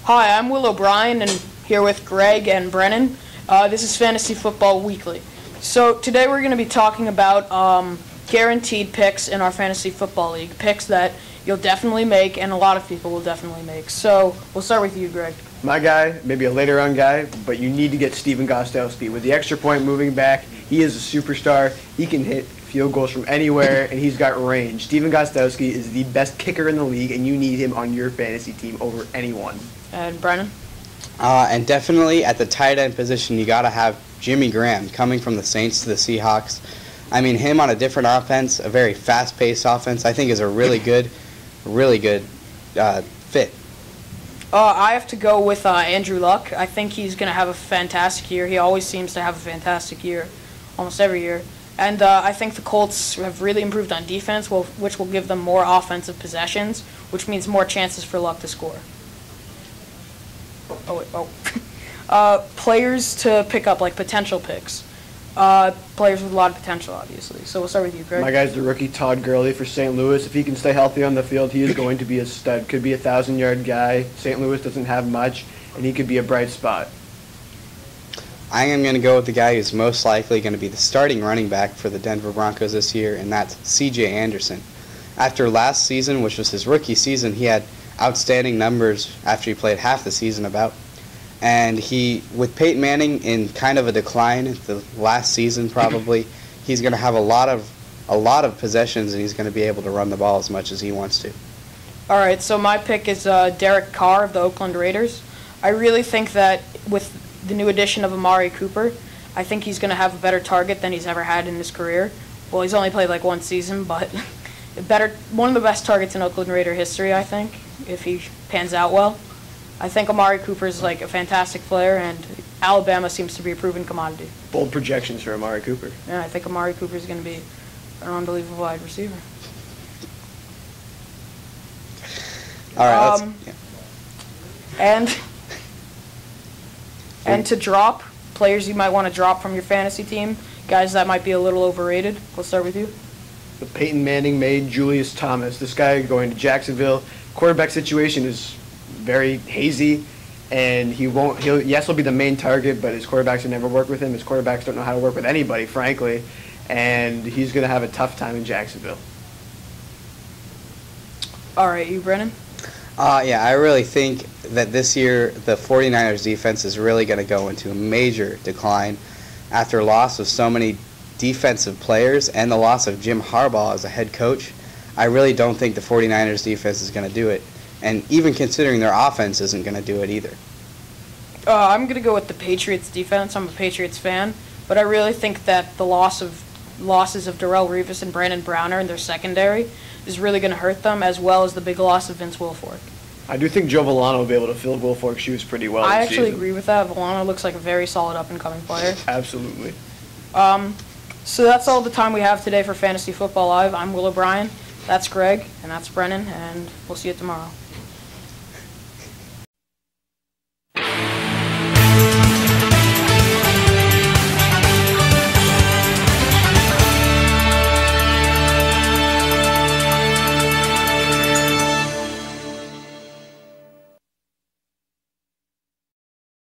Hi, I'm Will O'Brien, and here with Greg and Brennan. This is Fantasy Football Weekly. So today we're going to be talking about guaranteed picks in our Fantasy Football League, picks that you'll definitely make and a lot of people will definitely make. So we'll start with you, Greg. My guy, maybe a later on guy, but you need to get Stephen Gostkowski. With the extra point moving back, he is a superstar. He can hit field goals from anywhere, and he's got range. Stephen Gostkowski is the best kicker in the league, and you need him on your fantasy team over anyone. And Brennan? And definitely at the tight end position, you got to have Jimmy Graham coming from the Saints to the Seahawks. I mean, him on a different offense, a very fast-paced offense, I think is a really good fit. I have to go with Andrew Luck. I think he's going to have a fantastic year. He always seems to have a fantastic year, almost every year. And I think the Colts have really improved on defense, which will give them more offensive possessions, which means more chances for Luck to score. Players to pick up, like potential picks. Players with a lot of potential, obviously. So we'll start with you, Greg. My guy's the rookie Todd Gurley for St. Louis. If he can stay healthy on the field, he is going to be a stud. Could be a 1,000-yard guy. St. Louis doesn't have much, and he could be a bright spot. I am going to go with the guy who's most likely going to be the starting running back for the Denver Broncos this year, and that's C.J. Anderson. After last season, which was his rookie season, he had outstanding numbers after he played half the season about. And with Peyton Manning in kind of a decline the last season probably, he's going to have a lot of possessions, and he's going to be able to run the ball as much as he wants to. All right, so my pick is Derek Carr of the Oakland Raiders. I really think that with the new addition of Amari Cooper, I think he's going to have a better target than he's ever had in his career. Well, he's only played like one season, but one of the best targets in Oakland Raider history, I think, if he pans out well. I think Amari Cooper is like a fantastic player, and Alabama seems to be a proven commodity. Bold projections for Amari Cooper. Yeah, I think Amari Cooper is going to be an unbelievable wide receiver. All right, And to drop players you might want to drop from your fantasy team, guys that might be a little overrated. We'll start with you. The Peyton Manning made Julius Thomas. This guy going to Jacksonville. Quarterback situation is very hazy, and he'll be the main target, but his quarterbacks will never work with him. His quarterbacks don't know how to work with anybody, frankly, and he's going to have a tough time in Jacksonville. All right, you, Brennan? Yeah, I really think that this year the 49ers defense is really going to go into a major decline after loss of so many defensive players and the loss of Jim Harbaugh as a head coach. I really don't think the 49ers defense is going to do it. And even considering their offense isn't going to do it either. I'm going to go with the Patriots defense. I'm a Patriots fan, but I really think that the losses of Darrelle Revis and Brandon Browner in their secondary is really going to hurt them, as well as the big loss of Vince Wilfork. I do think Joe Villano will be able to fill Wilfork's shoes pretty well I this actually season. agree with that. Villano looks like a very solid up-and-coming player. Absolutely. So that's all the time we have today for Fantasy Football Live. I'm Will O'Brien. That's Greg, and that's Brennan, and we'll see you tomorrow.